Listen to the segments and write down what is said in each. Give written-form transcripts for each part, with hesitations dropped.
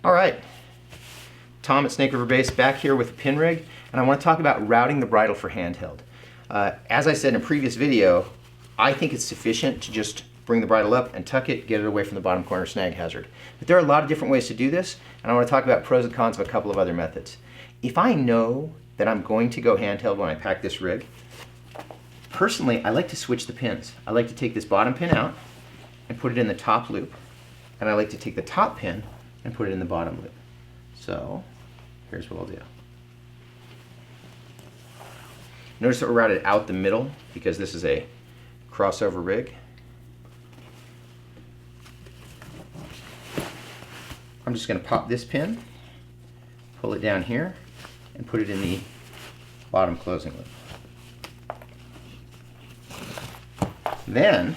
All right, Tom at Snake River Base back here with a pin rig, and I want to talk about routing the bridle for handheld. As I said in a previous video, I think it's sufficient to just bring the bridle up and tuck it, get it away from the bottom corner snag hazard. But there are a lot of different ways to do this, and I want to talk about pros and cons of a couple of other methods. If I know that I'm going to go handheld when I pack this rig, personally, I like to switch the pins. I like to take this bottom pin out and put it in the top loop, and I like to take the top pin and put it in the bottom loop. So here's what I'll do. Notice that we're routed out the middle because this is a crossover rig. I'm just going to pop this pin, pull it down here, and put it in the bottom closing loop. Then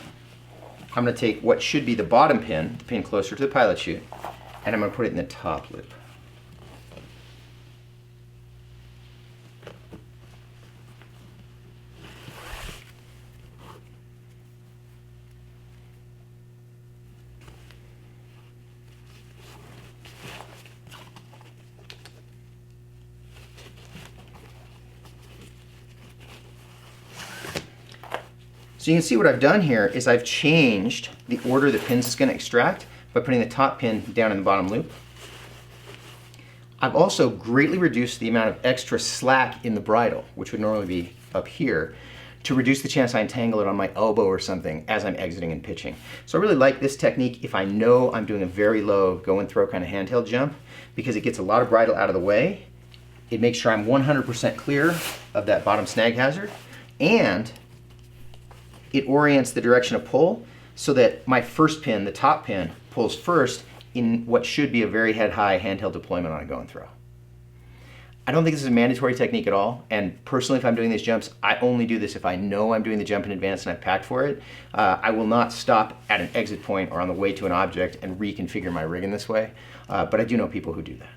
I'm going to take what should be the bottom pin, the pin closer to the pilot chute, and I'm going to put it in the top loop. So you can see what I've done here is I've changed the order the pins is going to extract by putting the top pin down in the bottom loop. I've also greatly reduced the amount of extra slack in the bridle, which would normally be up here, to reduce the chance I entangle it on my elbow or something as I'm exiting and pitching. So I really like this technique if I know I'm doing a very low go and throw kind of handheld jump, because it gets a lot of bridle out of the way. It makes sure I'm 100% clear of that bottom snag hazard, and it orients the direction of pull so that my first pin, the top pin, pulls first in what should be a very head-high handheld deployment on a go and throw. I don't think this is a mandatory technique at all, and personally if I'm doing these jumps, I only do this if I know I'm doing the jump in advance and I've packed for it. I will not stop at an exit point or on the way to an object and reconfigure my rig in this way, but I do know people who do that.